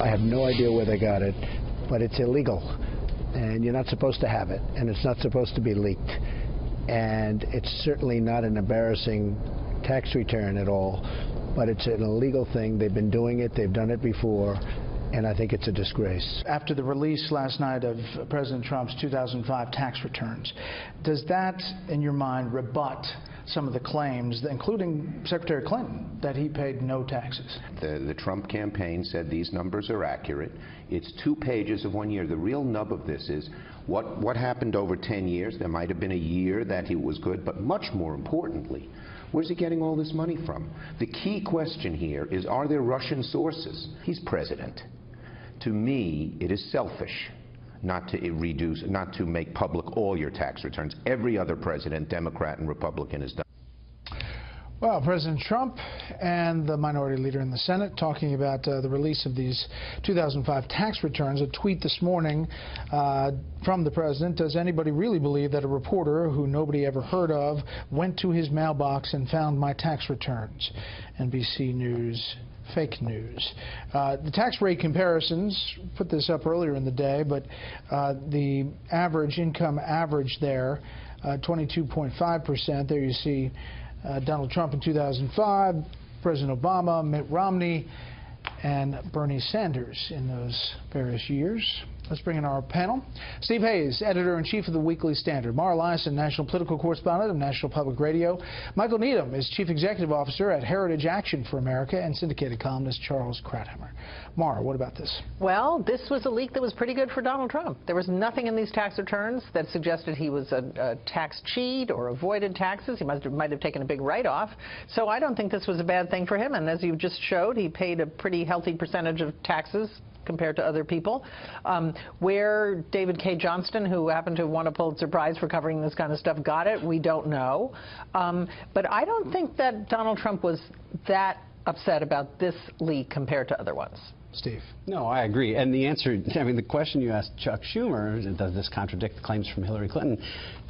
I have no idea where they got it, but it's illegal, and you're not supposed to have it, and it's not supposed to be leaked. And it's certainly not an embarrassing tax return at all, but it's an illegal thing. They've been doing it. They've done it before. And I think it's a disgrace. After the release last night of President Trump's 2005 tax returns, does that, in your mind, rebut some of the claims, including Secretary Clinton, that he paid no taxes? The Trump campaign said these numbers are accurate. It's 2 pages of 1 year. The real nub of this is what happened over 10 years. There might have been a year that he was good, but much more importantly, where's he getting all this money from? The key question here is, are there Russian sources? He's president. To me, it is selfish not to make public all your tax returns. Every other president, Democrat and Republican, has done. Well, President Trump and the minority leader in the Senate talking about the release of these 2005 tax returns. A tweet this morning from the president: does anybody really believe that a reporter who nobody ever heard of went to his mailbox and found my tax returns? NBC News. Fake news. The tax rate comparisons, put this up earlier in the day, but the average income average there, 22.5%. There you see Donald Trump in 2005, President Obama, Mitt Romney, and Bernie Sanders in those various years. Let's bring in our panel. Steve Hayes, editor-in-chief of the Weekly Standard. Mara Liasson, national political correspondent of National Public Radio. Michael Needham is chief executive officer at Heritage Action for America, and syndicated columnist Charles Krauthammer. Mara, what about this? Well, this was a leak that was pretty good for Donald Trump. There was nothing in these tax returns that suggested he was a tax cheat or avoided taxes. He might have taken a big write-off. So I don't think this was a bad thing for him. And as you just showed, he paid a pretty healthy percentage of taxes compared to other people. Where David K. Johnston, who happened to have won a Pulitzer Prize for covering this kind of stuff, got it, we don't know. But I don't think that Donald Trump was that upset about this leak compared to other ones. Steve. No, I agree. And the answer, I mean, the question you asked Chuck Schumer, does this contradict the claims from Hillary Clinton?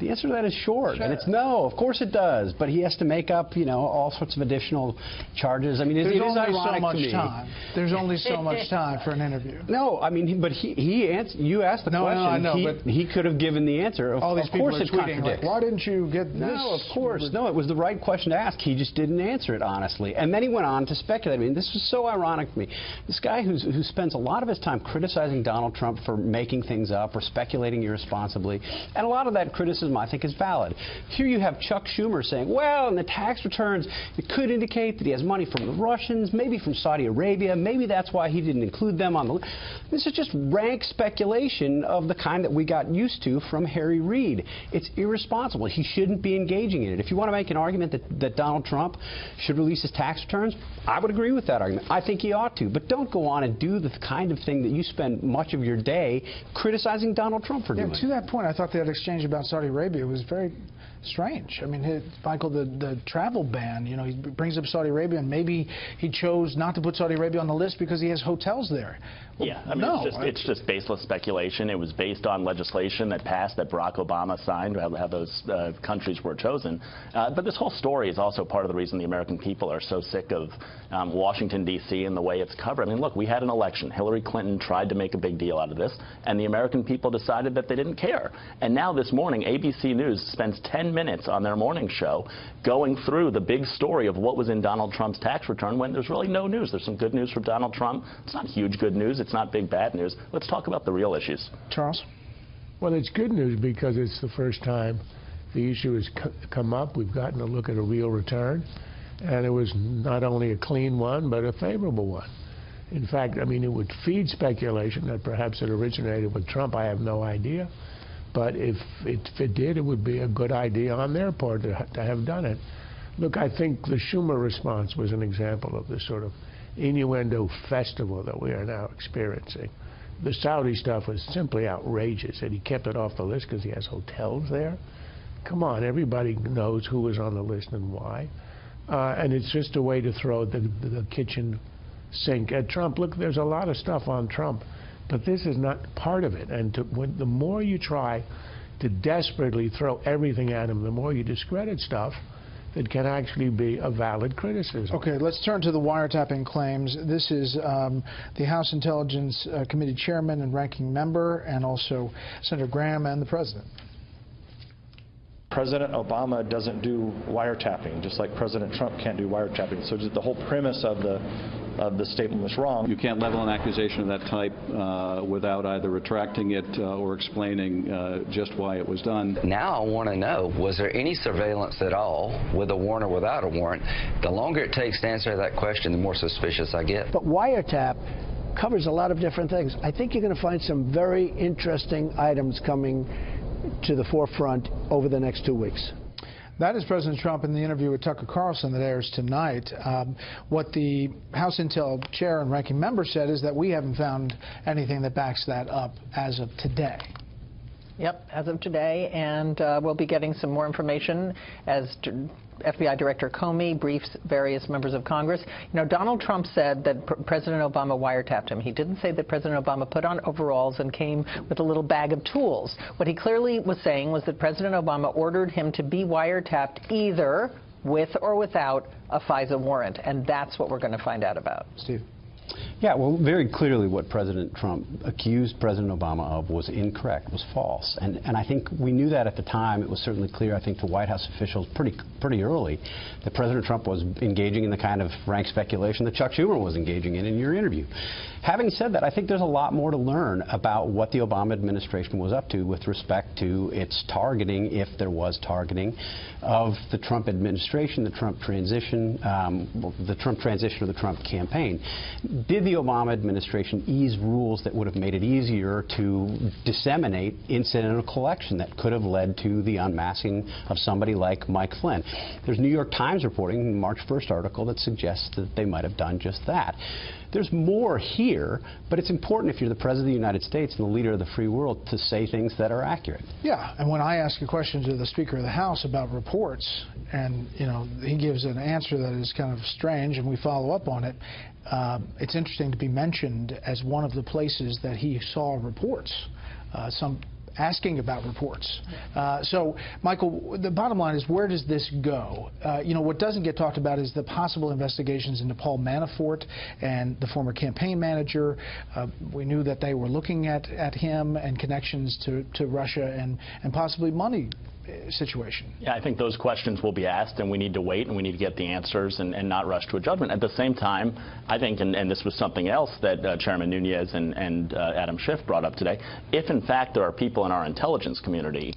The answer to that is short. And it's no, of course it does. But he has to make up, you know, all sorts of additional charges. I mean, it is ironic to me. There's only so much time for an interview. No, I mean, but you asked the question. No, I know, but he could have given the answer. All these people are it tweeting, like, why didn't you get this? No, of course. No, it was the right question to ask. He just didn't answer it honestly. And then he went on to speculate. I mean, this was so ironic to me. This guy who spends a lot of his time criticizing Donald Trump for making things up or speculating irresponsibly, and a lot of that criticism, I think, is valid. Here you have Chuck Schumer saying, well, in the tax returns, it could indicate that he has money from the Russians, maybe from Saudi Arabia, maybe that's why he didn't include them on the list. This is just rank speculation of the kind that we got used to from Harry Reid. It's irresponsible. He shouldn't be engaging in it. If you want to make an argument that Donald Trump should release his tax returns, I would agree with that argument. I think he ought to. But don't go on and do the kind of thing that you spend much of your day criticizing Donald Trump for doing. To that point, I thought that exchange about Saudi Arabia was very strange. I mean, Michael, the travel ban, you know, he brings up Saudi Arabia, and maybe he chose not to put Saudi Arabia on the list because he has hotels there. Well, yeah, I mean, it's just baseless speculation. It was based on legislation that passed that Barack Obama signed, how those countries were chosen. But this whole story is also part of the reason the American people are so sick of Washington, D.C. and the way it's covered. I mean, look, we had an election. Hillary Clinton tried to make a big deal out of this, and the American people decided that they didn't care. And now this morning, ABC News spends 10 minutes on their morning show going through the big story of what was in Donald Trump's tax return when there's really no news. There's some good news from Donald Trump. It's not huge good news. It's not big bad news. Let's talk about the real issues. Charles? Well, it's good news because it's the first time the issue has come up. We've gotten a look at a real return, and it was not only a clean one, but a favorable one. In fact, I mean, it would feed speculation that perhaps it originated with Trump. I have no idea. But if it did, it would be a good idea on their part to have done it. Look, I think the Schumer response was an example of this sort of innuendo festival that we are now experiencing. The Saudi stuff was simply outrageous, and he kept it off the list because he has hotels there. Come on, everybody knows who was on the list and why. And it's just a way to throw the kitchen sink at Trump. Look, there's a lot of stuff on Trump, but this is not part of it. And the more you try to desperately throw everything at him, the more you discredit stuff that can actually be a valid criticism. Okay, let's turn to the wiretapping claims. This is the House Intelligence Committee Chairman and Ranking Member, and also Senator Graham and the President. President Obama doesn't do wiretapping, just like President Trump can't do wiretapping. So the whole premise of the statement was wrong. You can't level an accusation of that type without either retracting it or explaining just why it was done. Now I want to know, was there any surveillance at all, with a warrant or without a warrant? The longer it takes to answer that question, the more suspicious I get. But wiretap covers a lot of different things. I think you're going to find some very interesting items coming to the forefront over the next 2 weeks. That is President Trump in the interview with Tucker Carlson that airs tonight. What the House Intel Chair and Ranking Member said is that we haven't found anything that backs that up as of today. Yep, as of today, and we'll be getting some more information as FBI Director Comey briefs various members of Congress. You know, Donald Trump said that President Obama wiretapped him. He didn't say that President Obama put on overalls and came with a little bag of tools. What he clearly was saying was that President Obama ordered him to be wiretapped either with or without a FISA warrant, and that's what we're going to find out about. Steve. Yeah, well, very clearly what President Trump accused President Obama of was incorrect, was false. And I think we knew that at the time. It was certainly clear, I think, to White House officials pretty early that President Trump was engaging in the kind of rank speculation that Chuck Schumer was engaging in your interview. Having said that, I think there's a lot more to learn about what the Obama administration was up to with respect to its targeting, if there was targeting, of the Trump administration, the Trump transition, or the Trump campaign. Did the Obama administration ease rules that would have made it easier to disseminate incidental collection that could have led to the unmasking of somebody like Mike Flynn? There's New York Times reporting, the March 1st article, that suggests that they might have done just that. There's more here, but it's important if you're the President of the United States and the leader of the free world to say things that are accurate. Yeah, and when I ask a question to the Speaker of the House about reports, and you know he gives an answer that is kind of strange, and we follow up on it, it's interesting to be mentioned as one of the places that he saw reports. Some asking about reports. So, Michael, the bottom line is, where does this go? You know, what doesn't get talked about is the possible investigations into Paul Manafort and the former campaign manager. We knew that they were looking at him and connections to Russia and possibly money situation. Yeah, I think those questions will be asked, and we need to wait and we need to get the answers and not rush to a judgment. At the same time, I think, and this was something else that Chairman Nunes and Adam Schiff brought up today, if in fact there are people in our intelligence community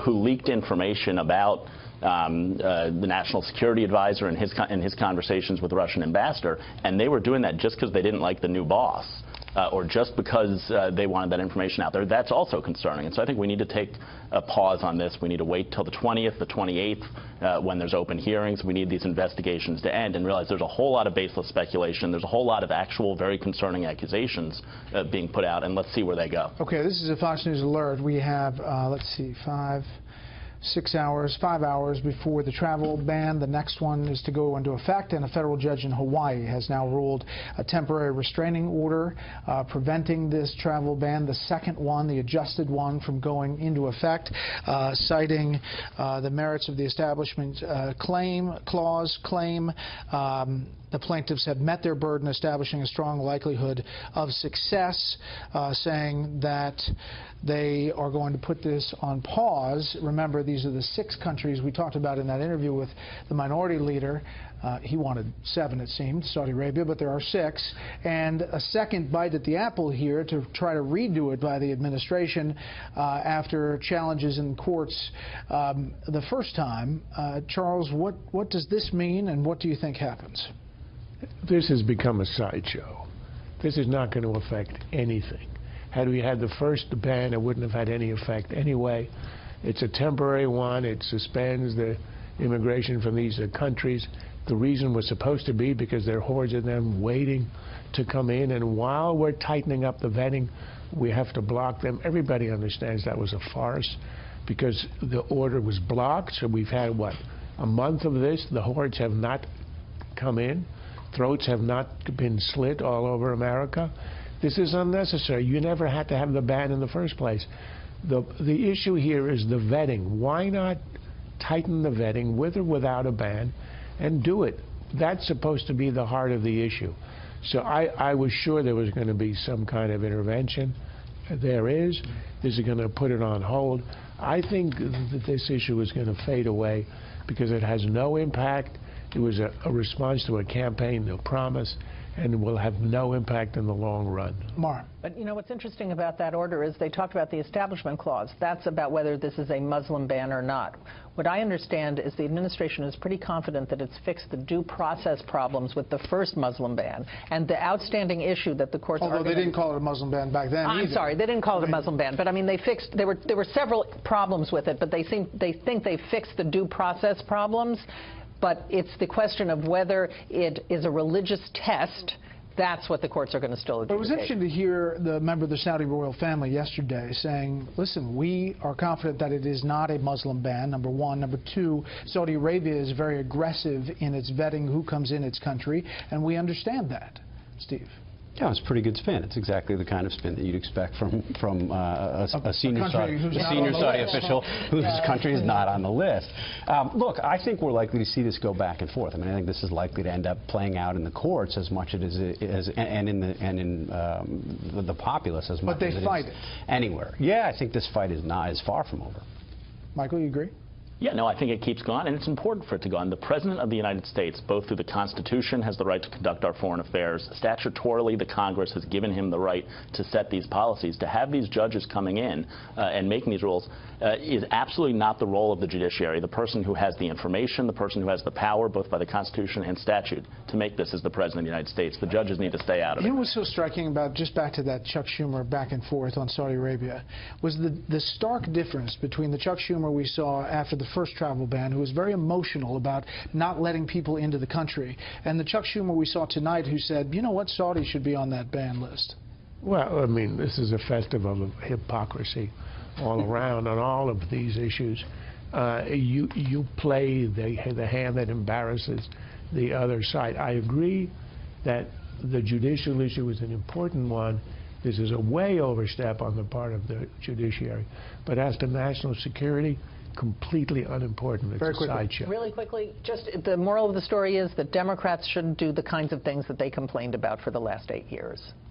who leaked information about the National Security Advisor and his conversations with the Russian ambassador, and they were doing that just because they didn't like the new boss, or just because they wanted that information out there, that's also concerning. And so I think we need to take a pause on this. We need to wait till the 20th, the 28th, when there's open hearings. We need these investigations to end and realize there's a whole lot of baseless speculation. There's a whole lot of actual very concerning accusations being put out, and let's see where they go. Okay, this is a Fox News alert. We have, let's see, 5 hours before the travel ban. The next one is to go into effect, and a federal judge in Hawaii has now ruled a temporary restraining order preventing this travel ban, the second one, the adjusted one, from going into effect, citing the merits of the Establishment Clause claim. The plaintiffs have met their burden establishing a strong likelihood of success, saying that they are going to put this on pause. Remember, these are the 6 countries we talked about in that interview with the minority leader. He wanted 7, it seemed, Saudi Arabia, but there are 6. And a second bite at the apple here to try to redo it by the administration after challenges in courts the first time. Charles, what does this mean, and what do you think happens? This has become a sideshow. This is not going to affect anything. Had we had the first ban, it wouldn't have had any effect anyway. It's a temporary one. It suspends the immigration from these countries. The reason was supposed to be because there are hordes of them waiting to come in, and while we're tightening up the vetting, we have to block them. Everybody understands that was a farce because the order was blocked, so we've had, what, a month of this? The hordes have not come in. Throats have not been slit all over America. This is unnecessary. You never had to have the ban in the first place. The issue here is the vetting. Why not tighten the vetting with or without a ban, and do it. That's supposed to be the heart of the issue. So I was sure there was going to be some kind of intervention. There is. This is going to put it on hold. I think that this issue is going to fade away because it has no impact. It was a response to a campaign, no promise, and will have no impact in the long run. Mark. But you know what's interesting about that order is they talked about the Establishment Clause. That's about whether this is a Muslim ban or not. What I understand is the administration is pretty confident that it's fixed the due process problems with the first Muslim ban, and the outstanding issue that the courts Although they didn't call it a Muslim ban back then I'm either. sorry, they didn't call it a Muslim ban, but I mean they fixed. There were several problems with it, but they think they fixed the due process problems. But it's the question of whether it is a religious test. That's what the courts are going to still adjudicate. It was interesting to hear the member of the Saudi royal family yesterday saying, listen, we are confident that it is not a Muslim ban, number one. Number two, Saudi Arabia is very aggressive in its vetting who comes in its country, and we understand that. Steve. Yeah, it's a pretty good spin. It's exactly the kind of spin that you'd expect from a senior Saudi official whose country is not on the list. Look, I think we're likely to see this go back and forth. I mean, I think this is likely to end up playing out in the courts as much as and in the populace as much as it is anywhere. Yeah, I think this fight is far from over. Michael, you agree? Yeah, no, I think it keeps going, and it's important for it to go on. The President of the United States, both through the Constitution, has the right to conduct our foreign affairs. Statutorily, the Congress has given him the right to set these policies. To have these judges coming in and making these rules is absolutely not the role of the judiciary. The person who has the information, the person who has the power, both by the Constitution and statute, to make this is the President of the United States. The judges need to stay out of it. You know what's so striking about, just back to that Chuck Schumer back and forth on Saudi Arabia, was the stark difference between the Chuck Schumer we saw after the first travel ban, who was very emotional about not letting people into the country, and the Chuck Schumer we saw tonight who said, you know what, Saudi should be on that ban list. Well, I mean, this is a festival of hypocrisy all around on all of these issues. You play the hand that embarrasses the other side. I agree that the judicial issue is an important one. This is a way overstep on the part of the judiciary. But as to national security, completely unimportant. It's a sideshow. Really quickly, just the moral of the story is that Democrats shouldn't do the kinds of things that they complained about for the last 8 years.